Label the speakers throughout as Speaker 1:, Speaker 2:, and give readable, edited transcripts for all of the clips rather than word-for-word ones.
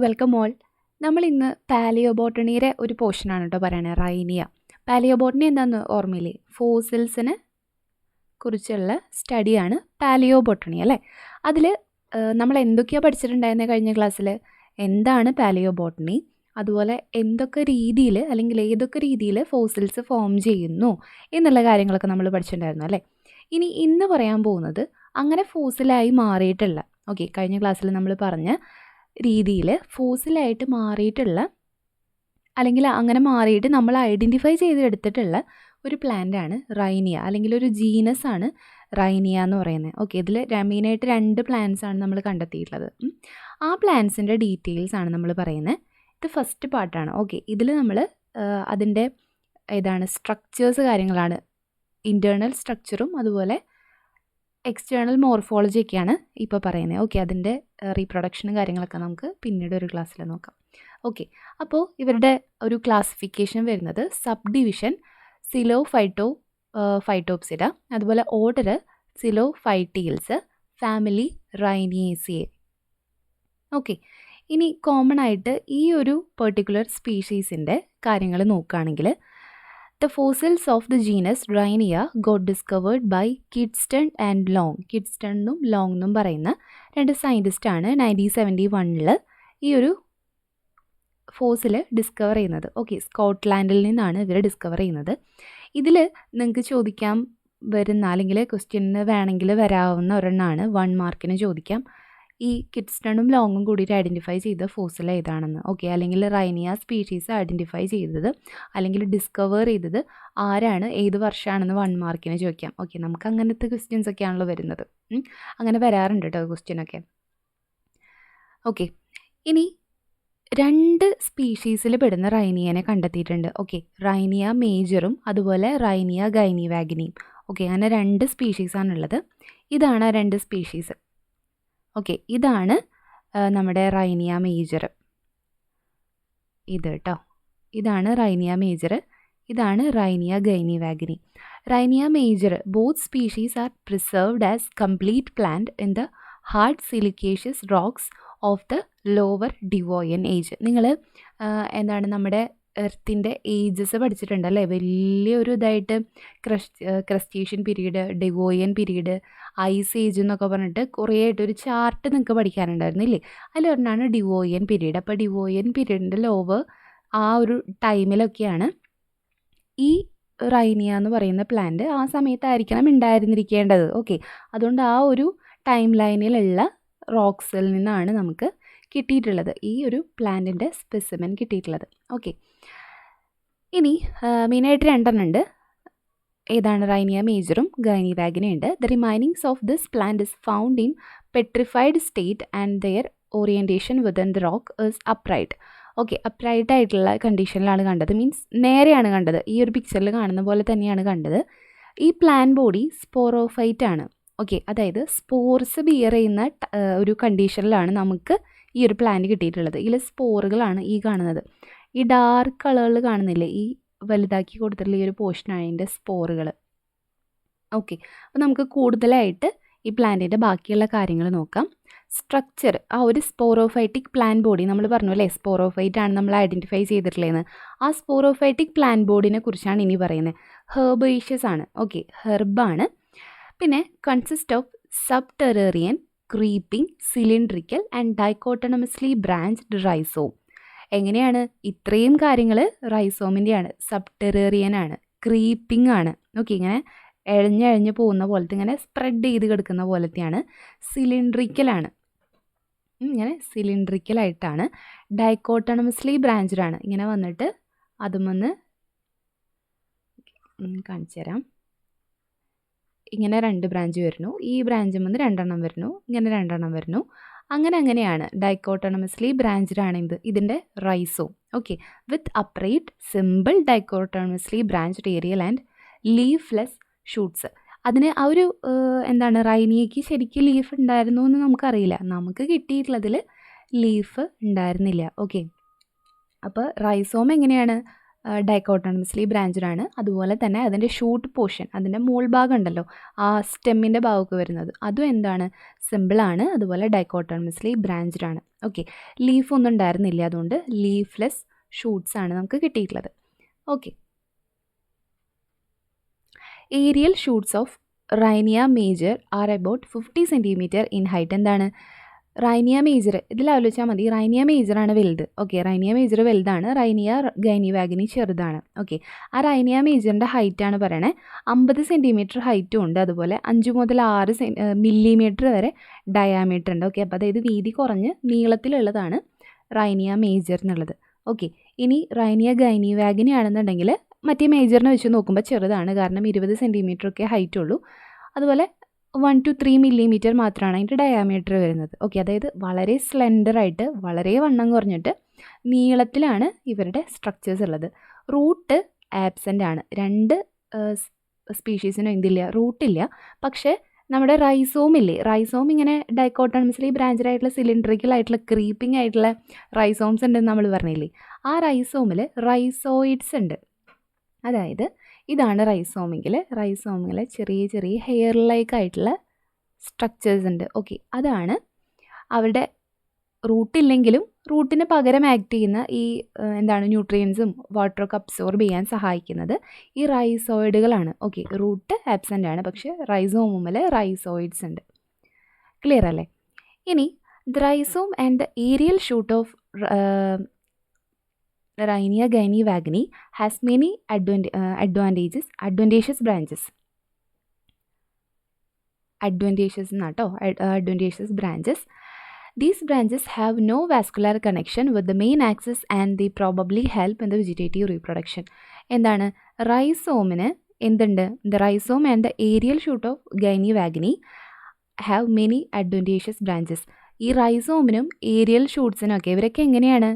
Speaker 1: Welcome all. നമ്മൾ ഇന്ന് പാലിയോബോട്ടണിയുടെ ഒരു പോർഷനാണ് കേട്ടോ പറയണത്, റൈനിയ. പാലിയോബോട്ടണി എന്താണെന്ന് ഓർമ്മയില്ലേ? ഫോസിൽസിനെ കുറിച്ചുള്ള സ്റ്റഡിയാണ് പാലിയോബോട്ടണി അല്ലേ. അതിൽ നമ്മൾ എന്തൊക്കെയാണ് പഠിച്ചിട്ടുണ്ടായിരുന്നത് കഴിഞ്ഞ ക്ലാസ്സിൽ? എന്താണ് പാലിയോബോട്ടണി, അതുപോലെ എന്തൊക്കെ രീതിയിൽ അല്ലെങ്കിൽ ഏതൊക്കെ രീതിയിൽ ഫോസിൽസ് ഫോം ചെയ്യുന്നു എന്നുള്ള കാര്യങ്ങളൊക്കെ നമ്മൾ പഠിച്ചിട്ടുണ്ടായിരുന്നു അല്ലേ. ഇന്ന് പറയാൻ പോകുന്നത് അങ്ങനെ ഫോസിലായി മാറിയിട്ടുള്ള, ഓക്കെ, കഴിഞ്ഞ ക്ലാസ്സിൽ നമ്മൾ പറഞ്ഞ രീതിയിൽ ഫോസിലായിട്ട് മാറിയിട്ടുള്ള അല്ലെങ്കിൽ അങ്ങനെ മാറിയിട്ട് നമ്മൾ ഐഡൻറ്റിഫൈ ചെയ്തെടുത്തിട്ടുള്ള ഒരു പ്ലാന്റാണ് റൈനിയ, അല്ലെങ്കിൽ ഒരു ജീനസ് ആണ് റൈനിയ എന്ന് പറയുന്നത്. ഓക്കെ, ഇതിൽ മെയിനായിട്ട് 2 പ്ലാന്റ്സ് ആണ് നമ്മൾ കണ്ടെത്തിയിട്ടുള്ളത്. ആ പ്ലാന്റ്സിൻ്റെ ഡീറ്റെയിൽസ് ആണ് നമ്മൾ പറയുന്നത്. ഇത് ഫസ്റ്റ് പാർട്ടാണ്. ഓക്കെ, ഇതിൽ നമ്മൾ അതിൻ്റെ സ്ട്രക്ചേഴ്സ് കാര്യങ്ങളാണ്, ഇൻറ്റേർണൽ സ്ട്രക്ചറും അതുപോലെ എക്സ്റ്റേണൽ മോർഫോളജിയൊക്കെയാണ് ഇപ്പോൾ പറയുന്നത്. ഓക്കെ, അതിൻ്റെ റീപ്രൊഡക്ഷനും കാര്യങ്ങളൊക്കെ നമുക്ക് പിന്നീട് ഒരു ക്ലാസ്സിൽ നോക്കാം. ഓക്കെ, അപ്പോൾ ഇവരുടെ ഒരു ക്ലാസിഫിക്കേഷൻ വരുന്നത് സബ് ഡിവിഷൻ ഫൈറ്റോപ്സിഡ, അതുപോലെ ഓർഡർ സിലോഫൈറ്റീൽസ്, ഫാമിലി റൈനിയേസിയെ. ഓക്കെ, ഇനി കോമൺ ആയിട്ട് ഈ ഒരു പെർട്ടിക്കുലർ സ്പീഷീസിൻ്റെ കാര്യങ്ങൾ നോക്കുകയാണെങ്കിൽ, The fossils of the genus Rhynia got discovered by Kidston and Long. കിഡ്സ്റ്റണും ലോങ്ങെന്നും പറയുന്ന 2 സയൻറ്റിസ്റ്റാണ് 1971 ഈ ഒരു ഫോസിൽ ഡിസ്കവർ ചെയ്യുന്നത്. ഓക്കെ, സ്കോട്ട്ലാൻഡിൽ നിന്നാണ് ഇവർ ഡിസ്കവർ ചെയ്യുന്നത്. ഇതിൽ നിങ്ങൾക്ക് ചോദിക്കാൻ വരുന്ന അല്ലെങ്കിൽ ക്വസ്റ്റ്യന് വേണമെങ്കിൽ വരാവുന്ന ഒരെണ്ണമാണ് 1 മാർക്കിന് ചോദിക്കാം. ഈ കിഡ്സ്റ്റണും ലോങ്ങും കൂടിയിട്ട് ഐഡൻറ്റിഫൈ ചെയ്ത ഫോസിൽ ഏതാണെന്ന്. ഓക്കെ, അല്ലെങ്കിൽ റൈനിയ സ്പീഷീസ് ഐഡൻറ്റിഫൈ ചെയ്തത് അല്ലെങ്കിൽ ഡിസ്കവർ ചെയ്തത് ആരാണ്, ഏത് വർഷമാണെന്ന് 1 മാർക്കിന് ചോദിക്കാം. ഓക്കെ, നമുക്ക് അങ്ങനത്തെ ക്വസ്റ്റ്യൻസ് ഒക്കെയാണല്ലോ വരുന്നത്. അങ്ങനെ വരാറുണ്ട് കേട്ടോ ക്വസ്റ്റ്യനൊക്കെ. ഓക്കെ, ഇനി 2 സ്പീഷീസിൽ പെടുന്ന റൈനിയനെ കണ്ടെത്തിയിട്ടുണ്ട്. ഓക്കെ, റൈനിയ മേജറും അതുപോലെ റൈനിയ ഗൈനിവാഗിനിയും. ഓക്കെ, അങ്ങനെ 2 സ്പീഷീസാണുള്ളത്. ഇതാണ് 2 സ്പീഷീസ്. ഓക്കെ, ഇതാണ് നമ്മുടെ റൈനിയ മേജർ. ഇത് കേട്ടോ, ഇതാണ് റൈനിയ മേജർ, ഇതാണ് Rhynia gwynnevaughanii. Rhynia major both species are preserved as complete plant in the hard siliceous rocks of the lower Devonian age. നിങ്ങൾ നമ്മുടെ എർത്തിൻ്റെ ഏജസ് പഠിച്ചിട്ടുണ്ടല്ലേ, വലിയൊരു ഇതായിട്ട് crustacean period, Devonian period, ice age എന്നൊക്കെ പറഞ്ഞിട്ട് കുറേ ആയിട്ടൊരു ചാർട്ട് നിങ്ങൾക്ക് പഠിക്കാനുണ്ടായിരുന്നില്ലേ. അതിലൊരെണ്ണമാണ് ഡിവോയൻ പീരീഡ്. അപ്പോൾ ഡിവോയൻ പീരീഡിൻ്റെ ലോവർ ആ ഒരു ടൈമിലൊക്കെയാണ് ഈ റൈനിയ എന്ന് പറയുന്ന പ്ലാന്റ് ആ സമയത്തായിരിക്കണം ഉണ്ടായിരുന്നിരിക്കേണ്ടത്. ഓക്കെ, അതുകൊണ്ട് ആ ഒരു ടൈം ലൈനിലുള്ള റോക്സിൽ നിന്നാണ് നമുക്ക് കിട്ടിയിട്ടുള്ളത് ഈ ഒരു പ്ലാന്റിൻ്റെ സ്പെസിമെൻ കിട്ടിയിട്ടുള്ളത്. ഓക്കെ, ഇനി മെയിനായിട്ട് 2 ഉണ്ട്. ഏതാണ്? റൈനിയ മേജറും ഗൈനിവാഗിനിയും ഉണ്ട്. The remainings of this plant is found in petrified state and their orientation within the rock is upright. Okay, upright ആയിട്ടുള്ള കണ്ടീഷനിലാണ് കണ്ടത്, മീൻസ് നേരെയാണ് കണ്ടത്. ഈ ഒരു പിക്ചറിൽ കാണുന്ന പോലെ തന്നെയാണ് കണ്ടത്. ഈ പ്ലാൻ ബോഡി സ്പോറോഫൈറ്റ് ആണ്. ഓക്കെ, അതായത് സ്പോർസ് ബിയർ ചെയ്യുന്ന ഒരു കണ്ടീഷനിലാണ് നമുക്ക് ഈ ഒരു പ്ലാന്റ് കിട്ടിയിട്ടുള്ളത്. ഇതിൽ സ്പോറുകളാണ് ഈ കാണുന്നത്. ഈ ഡാർക്ക് കളറിൽ കാണുന്നില്ലേ, ഈ വലുതാക്കി കൊടുത്തിട്ടുള്ള ഈ ഒരു പോർഷനാണ് ഇതിൻ്റെ സ്പോറുകൾ. ഓക്കെ, അപ്പോൾ നമുക്ക് കൂടുതലായിട്ട് ഈ പ്ലാന്റിൻ്റെ ബാക്കിയുള്ള കാര്യങ്ങൾ നോക്കാം. സ്ട്രക്ചർ, ആ ഒരു സ്പോറോഫൈറ്റിക് പ്ലാൻ ബോഡി നമ്മൾ പറഞ്ഞു അല്ലേ, സ്പോറോഫൈറ്റ് ആണ് നമ്മൾ ഐഡൻറ്റിഫൈ ചെയ്തിട്ടുള്ളതെന്ന്. ആ സ്പോറോഫൈറ്റിക് പ്ലാൻ ബോഡിനെ കുറിച്ചാണ് ഇനി പറയുന്നത്. ഹെർബേഷ്യസ് ആണ്. ഓക്കെ, ഹെർബാണ്. പിന്നെ consist of subterranean, creeping, cylindrical and dichotomously branched rhizome. എങ്ങനെയാണ്? ഇത്രയും കാര്യങ്ങൾ റൈസോമിൻ്റെയാണ്. സബ് ടെറേറിയൻ ആണ്, ക്രീപ്പിംഗ് ആണ്. ഓക്കെ, ഇങ്ങനെ എഴഞ്ഞഴഞ്ഞ് പോകുന്ന പോലത്തെ, ഇങ്ങനെ സ്പ്രെഡ് ചെയ്ത് കിടക്കുന്ന പോലത്തെയാണ്. സിലിണ്ട്രിക്കലാണ്, ഇങ്ങനെ സിലിണ്ട്രിക്കലായിട്ടാണ്. ഡൈക്കോട്ടണമസ്ലി ബ്രാഞ്ച്ഡ് ആണ്, ഇങ്ങനെ വന്നിട്ട് അതും വന്ന് കാണിച്ചു തരാം. ഇങ്ങനെ 2 ബ്രാഞ്ച് വരുന്നു, ഈ ബ്രാഞ്ചും വന്ന് 2 എണ്ണം വരുന്നു, ഇങ്ങനെ 2 എണ്ണം വരുന്നു. അങ്ങനെയാണ് ഡൈക്കോട്ടണമസ്ലി ബ്രാഞ്ച്ഡ് ആണ് ഇതിൻ്റെ rhizome. Okay, with upright simple dichotomously branched aerial and leafless shoots. അതിന് ആ ഒരു റൈനിയയ്ക്ക് ശരിക്കും ലീഫ് ഉണ്ടായിരുന്നു എന്ന് നമുക്കറിയില്ല. നമുക്ക് കിട്ടിയിട്ടുള്ളതിൽ ലീഫ് ഉണ്ടായിരുന്നില്ല. ഓക്കെ, അപ്പോൾ റൈസോം എങ്ങനെയാണ്? ഡൈക്കോട്ടോണമസ്ലി ബ്രാഞ്ച്ഡ് ആണ്. അതുപോലെ തന്നെ അതിൻ്റെ ഷൂട്ട് പോർഷൻ, അതിൻ്റെ മോൾ ഭാഗം ഉണ്ടല്ലോ, ആ സ്റ്റെമ്മിൻ്റെ ഭാഗമൊക്കെ വരുന്നത്, അതും എന്താണ്, സിമ്പിളാണ്. അതുപോലെ ഡൈക്കോട്ടോണമസ്ലി ബ്രാഞ്ച്ഡ് ആണ്. ഓക്കെ, ലീഫ് ഒന്നും ഉണ്ടായിരുന്നില്ല, അതുകൊണ്ട് ലീഫ്ലെസ് ഷൂട്ട്സ് ആണ് നമുക്ക് കിട്ടിയിട്ടുള്ളത്. Okay, aerial shoots of Rhynia major are about 50 centimetre in height. എന്താണ് റൈനിയ മേജർ? ഇതിൽ ആലോചിച്ചാൽ മതി, റൈനിയ മേജറാണ് വലുത്. ഓക്കെ, റൈനിയ മേജർ വലുതാണ്, റൈനിയ ഗൈനിവാഗിനി ചെറുതാണ്. ഓക്കെ, ആ റൈനിയ മേജറിൻ്റെ ഹൈറ്റാണ് പറയണേ. 50 സെൻറ്റിമീറ്റർ ഹൈറ്റും ഉണ്ട്, അതുപോലെ 5 മുതൽ 6 മില്ലിമീറ്റർ വരെ ഡയാമീറ്റർ ഉണ്ട്. ഓക്കെ, അപ്പോൾ അതായത് വീതി കുറഞ്ഞ് നീളത്തിലുള്ളതാണ് റൈനിയ മേജർ എന്നുള്ളത്. ഓക്കെ, ഇനി റൈനിയ ഗൈനിവാഗിനി ആണെന്നുണ്ടെങ്കിൽ മറ്റേ മേജറിനെ വെച്ച് നോക്കുമ്പോൾ ചെറുതാണ്, കാരണം 20 സെൻറ്റിമീറ്റർ ഒക്കെ ഹൈറ്റ് ഉള്ളൂ. അതുപോലെ 1 to 3 മില്ലിമീറ്റർ മാത്രമാണ് അതിൻ്റെ ഡയാമീറ്റർ വരുന്നത്. ഓക്കെ, അതായത് വളരെ സ്ലെൻഡറായിട്ട്, വളരെ വണ്ണം കുറഞ്ഞിട്ട് നീളത്തിലാണ് ഇവരുടെ സ്ട്രക്ചേഴ്സ് ഉള്ളത്. റൂട്ട് ആബ്സെൻ്റ് ആണ്. 2 സ്പീഷീസിനും എന്തില്ല, റൂട്ടില്ല. പക്ഷേ നമ്മുടെ റൈസോം ഇല്ലേ, റൈസോം ഇങ്ങനെ ഡൈക്കോട്ടോണമസ്ലി ബ്രാഞ്ചഡ് ആയിട്ടുള്ള സിലിണ്ടറിക്കൽ ആയിട്ടുള്ള ക്രീപ്പിംഗ് ആയിട്ടുള്ള റൈസോംസ് ഉണ്ടെന്ന് നമ്മൾ പറഞ്ഞില്ലേ, ആ റൈസോമിൽ റൈസോയിഡ്സ് ഉണ്ട്. അതായത് ഇതാണ് റൈസോമെങ്കിൽ, റൈസോമിൽ ചെറിയ ചെറിയ ഹെയർ ലൈക്ക് ആയിട്ടുള്ള സ്ട്രക്ചേഴ്സ് ഉണ്ട്. ഓക്കെ, അതാണ് അവരുടെ റൂട്ടില്ലെങ്കിലും റൂട്ടിന് പകരം ആക്ട് ചെയ്യുന്ന ഈ എന്താണ് ന്യൂട്രിയൻസും വാട്ടറൊക്കെ അബ്സോർബ് ചെയ്യാൻ സഹായിക്കുന്നത് ഈ റൈസോയിഡുകളാണ്. ഓക്കെ, റൂട്ട് ആബ്സെൻ്റ് ആണ്, പക്ഷേ റൈസോമിൽ റൈസോയിഡ്സ് ഉണ്ട്. ക്ലിയർ അല്ലേ? ഇനി the rhizome and the aerial shoot of Rhynia gwynnevaughanii has many advantageous branches. Advantageous branches. These branches have no vascular connection with the main axis and they probably help in the vegetative reproduction. എന്താണ് റൈസോമിന് എന്തുണ്ട്? The rhizome and the aerial shoot of ഗൈനിവാഗിനി have many advantageous branches. ഈ റൈസോമിനും aerial ഷൂട്ട്സിനും ഒക്കെ ഇവരൊക്കെ എങ്ങനെയാണ്?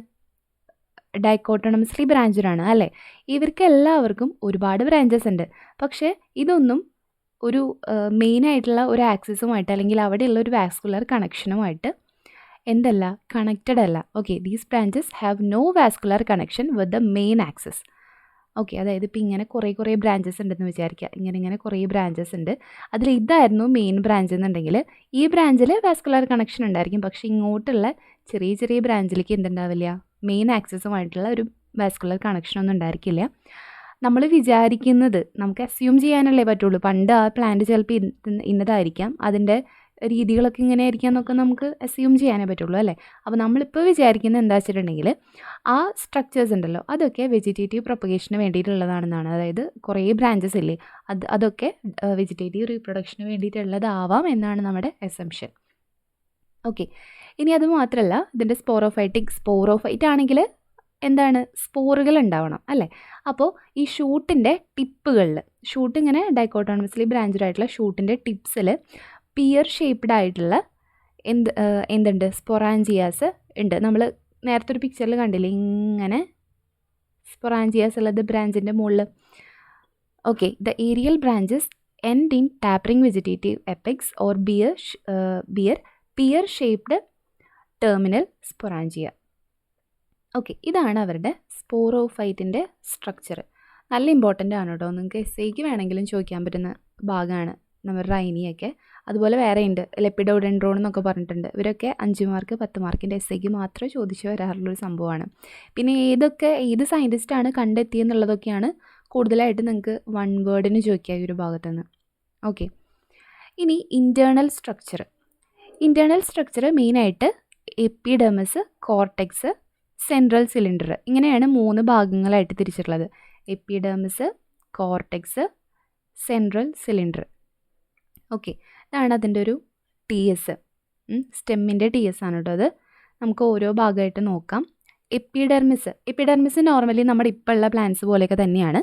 Speaker 1: ഡൈക്കോട്ടോണമസ്ലി branched ആണ് അല്ലേ? ഇവർക്ക് എല്ലാവർക്കും ഒരുപാട് ബ്രാഞ്ചസ് ഉണ്ട്, പക്ഷേ ഇതൊന്നും ഒരു മെയിനായിട്ടുള്ള ഒരു ആക്സിസുമായിട്ട് അല്ലെങ്കിൽ അവിടെയുള്ള ഒരു വാസ്കുലർ കണക്ഷനുമായിട്ട് എന്തല്ല, കണക്റ്റഡ് അല്ല. Okay, these branches have no vascular connection with the main axis. Okay, അതായത് ഇപ്പോൾ ഇങ്ങനെ കുറേ ബ്രാഞ്ചസ് ഉണ്ടെന്ന് വിചാരിക്കുക, ഇങ്ങനെ കുറേ ബ്രാഞ്ചസ് ഉണ്ട്, അതിൽ ഇതായിരുന്നു മെയിൻ ബ്രാഞ്ച് എന്നുണ്ടെങ്കിൽ ഈ ബ്രാഞ്ചിൽ വാസ്കുലർ കണക്ഷൻ ഉണ്ടായിരിക്കും, പക്ഷേ ഇങ്ങോട്ടുള്ള ചെറിയ ബ്രാഞ്ചിലേക്ക് എന്തുണ്ടാവില്ല, മെയിൻ ആക്സിസുമായിട്ടുള്ള ഒരു വാസ്കുലർ കണക്ഷനൊന്നും ഉണ്ടായിരിക്കില്ല. നമ്മൾ വിചാരിക്കുന്നത് നമുക്ക് അസ്യൂം ചെയ്യാനല്ലേ പറ്റുള്ളൂ. പണ്ട് ആ പ്ലാന്റ് ചിലപ്പോൾ ഇന്നതായിരിക്കാം, അതിൻ്റെ രീതികളൊക്കെ ഇങ്ങനെ ആയിരിക്കാം എന്നൊക്കെ നമുക്ക് അസ്യൂം ചെയ്യാനേ പറ്റുള്ളൂ അല്ലേ? അപ്പോൾ നമ്മളിപ്പോൾ വിചാരിക്കുന്നത് എന്താ വെച്ചിട്ടുണ്ടെങ്കിൽ ആ സ്ട്രക്ചേഴ്സ് ഉണ്ടല്ലോ അതൊക്കെ വെജിറ്റേറ്റീവ് പ്രൊപ്പഗേഷന് വേണ്ടിയിട്ടുള്ളതാണെന്നാണ്. അതായത് കുറേ ബ്രാഞ്ചസ് ഇല്ലേ, അതൊക്കെ വെജിറ്റേറ്റീവ് റീപ്രൊഡക്ഷന് വേണ്ടിയിട്ടുള്ളതാവാം എന്നാണ് നമ്മുടെ അസംഷൻ. ഓക്കെ, ഇനി അത് മാത്രമല്ല, ഇതിൻ്റെ സ്പോറോഫൈറ്റ് ആണെങ്കിൽ എന്താണ്, സ്പോറുകൾ ഉണ്ടാവണം അല്ലേ? അപ്പോൾ ഈ ഷൂട്ടിൻ്റെ ടിപ്പുകളിൽ, ഷൂട്ട് ഇങ്ങനെ ഡൈക്കോട്ടോണമസ്ലി ബ്രാഞ്ചഡ് ആയിട്ടുള്ള ഷൂട്ടിൻ്റെ ടിപ്സിൽ പിയർ ഷേപ്പ്ഡ് ആയിട്ടുള്ള എന്തുണ്ട്, സ്പൊറാഞ്ചിയാസ് ഉണ്ട്. നമ്മൾ നേരത്തെ ഒരു പിക്ചറിൽ കണ്ടില്ലേ, ഇങ്ങനെ സ്പൊറാഞ്ചിയാസ് ഉള്ളത് ബ്രാഞ്ചിൻ്റെ മുകളിൽ. Okay, the aerial branches end in tapering vegetative apex or pear shaped terminal sporangia. Okay, ഇതാണ് അവരുടെ സ്പോറോഫൈറ്റിൻ്റെ സ്ട്രക്ചർ. നല്ല ഇമ്പോർട്ടൻ്റ് ആണ് കേട്ടോ, നിങ്ങൾക്ക് എസ്സേക്ക് വേണമെങ്കിലും ചോദിക്കാൻ പറ്റുന്ന ഭാഗമാണ് നമ്മുടെ റൈനിയൊക്കെ. അതുപോലെ വേറെ ഉണ്ട്, ലെപ്പിഡോഡെൻഡ്രോൺ എന്നൊക്കെ പറഞ്ഞിട്ടുണ്ട്. ഇവരൊക്കെ 5 മാർക്ക് 10 മാർക്കിൻ്റെ എസ്സേക്ക് മാത്രമേ ചോദിച്ചു വരാറുള്ളൊരു സംഭവമാണ്. പിന്നെ ഏത് സയൻറ്റിസ്റ്റാണ് കണ്ടെത്തിയെന്നുള്ളതൊക്കെയാണ് കൂടുതലായിട്ട് നിങ്ങൾക്ക് 1 വേർഡിന് ചോദിക്കുക ഈ ഒരു ഭാഗത്തുനിന്ന്. ഓക്കെ, ഇനി ഇൻറ്റേർണൽ സ്ട്രക്ചർ മെയിനായിട്ട് എപ്പിഡെർമിസ്, കോർട്ടെക്സ്, സെൻട്രൽ സിലിണ്ടർ, ഇങ്ങനെയാണ് 3 ഭാഗങ്ങളായിട്ട് തിരിച്ചിട്ടുള്ളത്. Epidermis, cortex, central cylinder. Okay, ഇതാണ് അതിൻ്റെ ഒരു TS, സ്റ്റെമ്മിൻ്റെ TS ആണ് കേട്ടോ അത്. നമുക്ക് ഓരോ ഭാഗമായിട്ട് നോക്കാം. എപ്പിഡെർമിസ് നോർമലി നമ്മുടെ ഇപ്പോൾ ഉള്ള പ്ലാന്റ്സ് പോലെയൊക്കെ തന്നെയാണ്.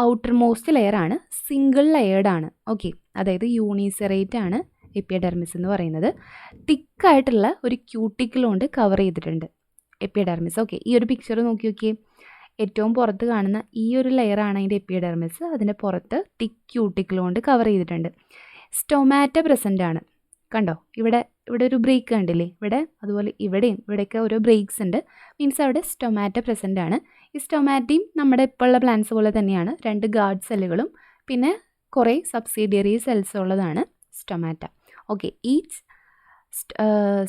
Speaker 1: ഔട്ടർ മോസ്റ്റ് ലെയർ ആണ്, സിംഗിൾ ലെയേർഡ് ആണ്. ഓക്കെ, അതായത് യൂണിസെറേറ്റ് ആണ് എപ്പിഡെർമിസ് എന്ന് പറയുന്നത്. തിക്കായിട്ടുള്ള ഒരു ക്യൂട്ടിക്കിൾ കൊണ്ട് കവർ ചെയ്തിട്ടുണ്ട് എപ്പിഡെർമിസ്. ഓക്കെ, ഈ ഒരു പിക്ചർ നോക്കിയേ, ഏറ്റവും പുറത്ത് കാണുന്ന ഈ ഒരു ലെയറാണ് അതിൻ്റെ എപ്പിഡെർമിസ്. അതിൻ്റെ പുറത്ത് തിക്ക് ക്യൂട്ടിക്കിൾ കൊണ്ട് കവർ ചെയ്തിട്ടുണ്ട്. സ്റ്റൊമാറ്റ പ്രസൻ്റ് ആണ്. കണ്ടോ ഇവിടെ ഒരു ബ്രേക്ക് കണ്ടില്ലേ ഇവിടെ, അതുപോലെ ഇവിടെയൊക്കെ ഓരോ ബ്രേക്സ് ഉണ്ട്. മീൻസ് അവിടെ സ്റ്റൊമാറ്റ പ്രസൻ്റ് ആണ്. ഈ സ്റ്റൊമാറ്റയും നമ്മുടെ ഇപ്പോൾ ഉള്ള പ്ലാന്റ്സ് പോലെ തന്നെയാണ്, 2 ഗാർഡ് സെല്ലുകളും പിന്നെ കുറേ സബ്സിഡിയറി സെൽസ് ഉള്ളതാണ് stomata. Okay, each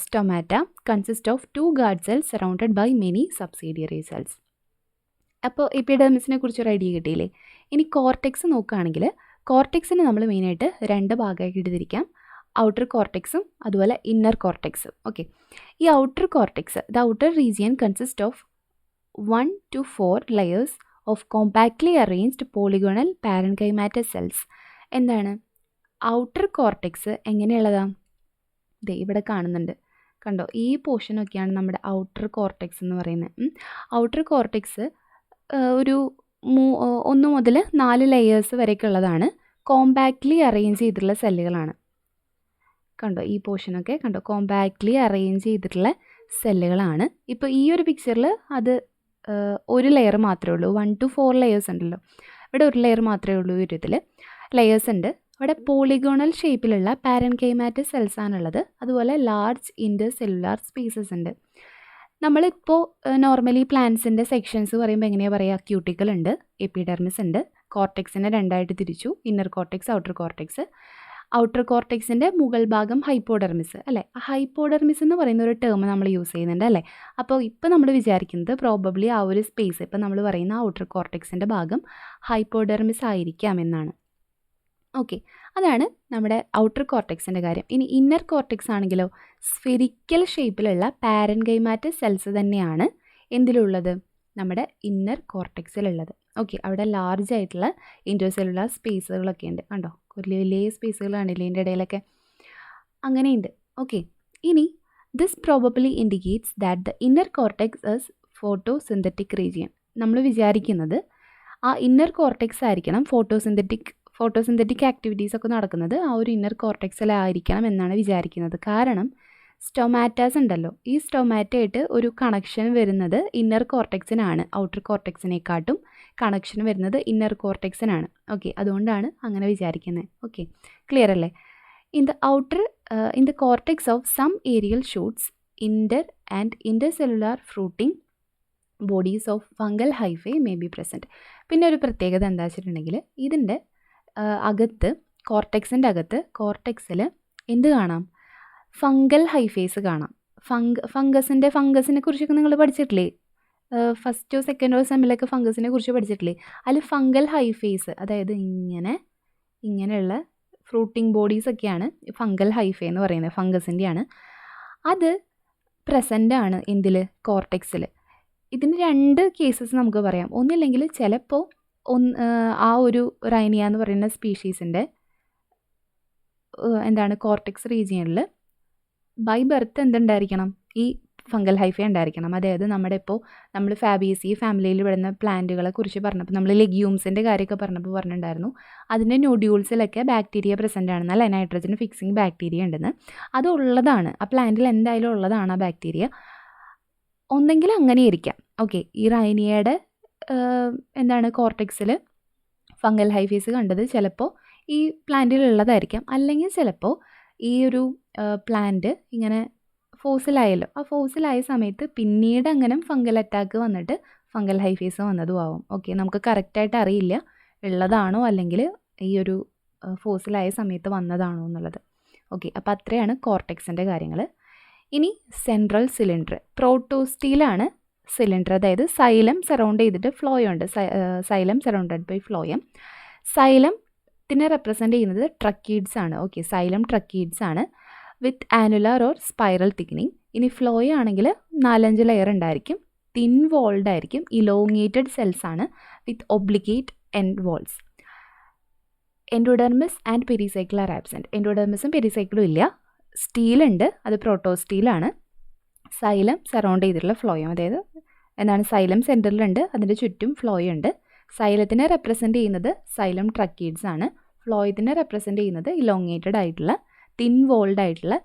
Speaker 1: stomata consist of 2 guard cells surrounded by many subsidiary cells. അപ്പോൾ എപ്പിഡെർമിസിനെ കുറിച്ച് ഒരു ഐഡിയ കിട്ടിയില്ലേ. ഇനി കോർട്ടെക്സ് നോക്കുകയാണെങ്കിൽ കോർട്ടെക്സിന് നമ്മൾ മെയിനായിട്ട് 2 ഭാഗമായിട്ട് തിരിക്കാം, ഔട്ടർ കോർട്ടെക്സും അതുപോലെ ഇന്നർ കോർട്ടെക്സും. ഓക്കെ, ഈ outer cortex, the outer region consist of 1 to 4 layers of compactly arranged polygonal പാരൻകൈമാറ്റസ് cells. എന്താണ് ഔട്ടർ കോർട്ടെക്സ് എങ്ങനെയുള്ളതാണ്? ദേ ഇവിടെ കാണുന്നുണ്ട്, കണ്ടോ ഈ പോർഷനൊക്കെയാണ് നമ്മുടെ ഔട്ടർ കോർട്ടെക്സ് എന്ന് പറയുന്നത്. ഔട്ടർ കോർട്ടെക്സ് ഒരു 1 മുതൽ 4 ലെയേഴ്സ് വരെയൊക്കെ ഉള്ളതാണ്, കോമ്പാക്ട്ലി അറേഞ്ച് ചെയ്തിട്ടുള്ള സെല്ലുകളാണ്. കണ്ടോ ഈ പോർഷനൊക്കെ കണ്ടോ, കോമ്പാക്ട്ലി അറേഞ്ച് ചെയ്തിട്ടുള്ള സെല്ലുകളാണ്. ഇപ്പോൾ ഈ ഒരു പിക്ചറിൽ അത് ഒരു ലെയർ മാത്രമേ ഉള്ളൂ, 1 to 4 ലെയേഴ്സ് ഉണ്ടല്ലോ, ഇവിടെ ഒരു ലെയർ മാത്രമേ ഉള്ളൂ. ഈ ഒരു ഇതിൽ ലെയേഴ്സ് ഉണ്ട്. ഇവിടെ പോളിഗോണൽ ഷേപ്പിലുള്ള പാരൻകൈമാറ്റസ് സെൽസ് ആണുള്ളത്, അതുപോലെ ലാർജ് ഇൻ്റർ സെല്ലുലാർ സ്പേസസ് ഉണ്ട്. നമ്മളിപ്പോൾ നോർമലി പ്ലാന്റ്സിൻ്റെ സെക്ഷൻസ് പറയുമ്പോൾ എങ്ങനെയാണ് പറയുക? ക്യൂട്ടിക്കൽ ഉണ്ട്, എപ്പിഡെർമിസ് ഉണ്ട്, കോർട്ടെക്സിനെ 2ആയിട്ട് തിരിച്ചു, inner cortex, outer cortex. Outer കോർട്ടെക്സിൻ്റെ മുകൾ ഭാഗം ഹൈപ്പോഡെർമിസ് അല്ലേ. ആ ഹൈപ്പോഡെർമിസ് എന്ന് പറയുന്ന ഒരു ടേം നമ്മൾ യൂസ് ചെയ്യുന്നുണ്ട് അല്ലേ. അപ്പോൾ ഇപ്പോൾ നമ്മൾ വിചാരിക്കുന്നത് പ്രോബബ്ലി ആ ഒരു സ്പേസ്, ഇപ്പോൾ നമ്മൾ പറയുന്ന ഔട്ടർ കോർട്ടെക്സിൻ്റെ ഭാഗം ഹൈപ്പോഡെർമിസ് ആയിരിക്കാം എന്നാണ്. ഓക്കെ, അതാണ് നമ്മുടെ ഔട്ടർ കോർട്ടെക്സിൻ്റെ കാര്യം. ഇനി ഇന്നർ കോർട്ടെക്സ് ആണെങ്കിലോ സ്ഫെറിക്കൽ ഷേപ്പിലുള്ള പാരൻകൈമാറ്റസ് സെൽസ് തന്നെയാണ് എന്തിലുള്ളത്? നമ്മുടെ ഇന്നർ കോർട്ടെക്സിലുള്ളത്. ഓക്കെ, അവിടെ ലാർജ് ആയിട്ടുള്ള ഇൻറ്റർസെല്ലുലാർ സ്പേസുകളൊക്കെ ഉണ്ട്, കണ്ടോ വലിയ വലിയ സ്പേസുകൾ കാണില്ലേ ഇതിൻ്റെ ഇടയിലൊക്കെ, അങ്ങനെയുണ്ട്. ഓക്കെ, ഇനി this probably indicates that the inner cortex is photosynthetic region. നമ്മൾ വിചാരിക്കുന്നത് ആ ഇന്നർ കോർട്ടെക്സ് ആയിരിക്കണം ഫോട്ടോസിന്തറ്റിക് ആക്ടിവിറ്റീസ് ഒക്കെ നടക്കുന്നത് ആ ഒരു ഇന്നർ കോർട്ടെക്സിലായിരിക്കണം എന്നാണ് വിചാരിക്കുന്നത്. കാരണം സ്റ്റൊമാറ്റാസ് ഉണ്ടല്ലോ, ഈ സ്റ്റൊമാറ്റയായിട്ട് ഒരു കണക്ഷൻ വരുന്നത് ഇന്നർ കോർട്ടെക്സിനാണ്, ഔട്ടർ കോർട്ടെക്സിനെക്കാട്ടും കണക്ഷൻ വരുന്നത് ഇന്നർ കോർട്ടെക്സിനാണ്. ഓക്കെ, അതുകൊണ്ടാണ് അങ്ങനെ വിചാരിക്കുന്നത്. ഓക്കെ, ക്ലിയർ അല്ലേ? In the cortex of some aerial shoots inter and intercellular fruiting bodies of fungal hyphae may be present. പിന്നെ ഒരു പ്രത്യേകത എന്താ വെച്ചിട്ടുണ്ടെങ്കിൽ ഇതിൻ്റെ അകത്ത്, കോർട്ടെക്സിൻ്റെ അകത്ത്, കോർട്ടെക്സിൽ എന്ത് കാണാം? ഫംഗൽ ഹൈഫേസ് കാണാം. ഫംഗസിനെ കുറിച്ചൊക്കെ നിങ്ങൾ പഠിച്ചിട്ടില്ലേ? ഫസ്റ്റോ സെക്കൻഡോ സെമ്മിലൊക്കെ ഫംഗസിനെ കുറിച്ച് പഠിച്ചിട്ടില്ലേ? അതിൽ ഫംഗൽ ഹൈഫേസ്, അതായത് ഇങ്ങനെയുള്ള ഫ്രൂട്ടിംഗ് ബോഡീസൊക്കെയാണ് ഫംഗൽ ഹൈഫേ എന്ന് പറയുന്നത്, ഫംഗസിൻ്റെയാണ്. അത് പ്രസൻ്റ് ആണ് എന്തിൽ? കോർട്ടെക്സിൽ. ഇതിന് 2 കേസസ് നമുക്ക് പറയാം. ഒന്നില്ലെങ്കിൽ ചിലപ്പോൾ ആ ഒരു റൈനിയ എന്ന് പറയുന്ന സ്പീഷീസിൻ്റെ എന്താണ് കോർട്ടെക്സ് റീജിയനിൽ ബൈ ബർത്ത് എന്തുണ്ടായിരിക്കണം? ഈ ഫംഗൽ ഹൈഫേ ഉണ്ടായിരിക്കണം. അതായത് നമ്മുടെ ഇപ്പോൾ നമ്മൾ ഫാബിയസി ഫാമിലിയിൽ വരുന്ന പ്ലാന്റുകളെ കുറിച്ച് പറഞ്ഞപ്പോൾ നമ്മൾ ലെഗ്യൂംസിൻ്റെ കാര്യമൊക്കെ പറഞ്ഞിട്ടുണ്ടായിരുന്നു. അതിൻ്റെ നോഡ്യൂൾസിലൊക്കെ ബാക്ടീരിയ പ്രസൻ്റ് ആണെന്ന്, അല്ല നൈട്രജൻ ഫിക്സിങ് ബാക്ടീരിയ ഉണ്ടെന്ന്. അത് ഉള്ളതാണ്, ആ പ്ലാന്റിൽ എന്തായാലും ഉള്ളതാണ് ആ ബാക്ടീരിയ. ഒന്നെങ്കിൽ അങ്ങനെ ഇരിക്കാം. ഓക്കെ, ഈ റൈനിയയുടെ എന്താണ് കോർട്ടെക്സിൽ ഫംഗൽ ഹൈഫേസ് കണ്ടത് ചിലപ്പോൾ ഈ പ്ലാന്റിലുള്ളതായിരിക്കാം. അല്ലെങ്കിൽ ചിലപ്പോൾ ഈ ഒരു പ്ലാന്റ് ഇങ്ങനെ ഫോസിലായല്ലോ, ആ ഫോസിലായ സമയത്ത് പിന്നീട് അങ്ങനെ ഫംഗൽ അറ്റാക്ക് വന്നിട്ട് ഫംഗൽ ഹൈഫേസ് വന്നതും ആവും. ഓക്കെ, നമുക്ക് കറക്റ്റായിട്ട് അറിയില്ല ഉള്ളതാണോ അല്ലെങ്കിൽ ഈ ഒരു ഫോസിലായ സമയത്ത് വന്നതാണോ എന്നുള്ളത്. ഓക്കെ, അപ്പോൾ അത്രയാണ് കോർട്ടെക്സിൻ്റെ കാര്യങ്ങൾ. ഇനി സെൻട്രൽ സിലിണ്ടർ, പ്രോട്ടോസ്റ്റീലാണ് സിലിണ്ടർ, അതായത് സൈലം സറൗണ്ട് ചെയ്തിട്ട് ഫ്ലോയം ഉണ്ട്, സൈലം സറൗണ്ടഡ് ബൈ ഫ്ലോയം. സൈലത്തിനെ റെപ്രസെൻ്റ് ചെയ്യുന്നത് ട്രക്കീഡ്സ് ആണ്. ഓക്കെ, സൈലം ട്രക്കീഡ്സ് ആണ് with annular or spiral thickening. ഇനി ഫ്ലോയം ആണെങ്കിൽ 4-5 ലെയർ ഉണ്ടായിരിക്കും, തിൻ വോൾഡ് ആയിരിക്കും, ഇലോങ്ങേറ്റഡ് സെൽസ് ആണ് with obligate end walls. Endodermis and pericycle are absent. എൻഡോഡെർമിസും പെരിസൈക്കിളും ഇല്ല. സ്റ്റീലുണ്ട്, അത് പ്രോട്ടോസ്റ്റീലാണ്. സൈലം സറൗണ്ട് ചെയ്തിട്ടുള്ള ഫ്ലോയം, അതായത് എന്താണ് സൈലം സെൻറ്ററിലുണ്ട്, അതിൻ്റെ ചുറ്റും ഫ്ലോയം ഉണ്ട്. സൈലത്തിനെ റെപ്രസെൻ്റ് ചെയ്യുന്നത് സൈലം ട്രക്കീഡ്സ് ആണ്, ഫ്ലോയത്തിനെ റെപ്രസെൻ്റ് ചെയ്യുന്നത് ഇലോങ്ങേറ്റഡ് ആയിട്ടുള്ള തിൻ വോൾഡ് ആയിട്ടുള്ള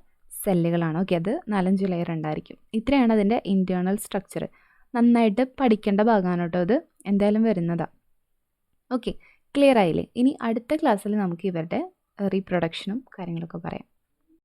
Speaker 1: സെല്ലുകളാണ്. ഓക്കെ, അത് 4-5 ലെയർ ഉണ്ടായിരിക്കും. ഇത്രയാണ് അതിൻ്റെ ഇൻറ്റേർണൽ സ്ട്രക്ചർ. നന്നായിട്ട് പഠിക്കേണ്ട ഭാഗമാണ് കേട്ടോ, അത് എന്തായാലും വരുന്നതാണ്. ഓക്കെ, ക്ലിയർ ആയില്ലേ? ഇനി അടുത്ത ക്ലാസ്സിൽ നമുക്ക് ഇവരുടെ റീപ്രൊഡക്ഷനും കാര്യങ്ങളൊക്കെ പറയാം.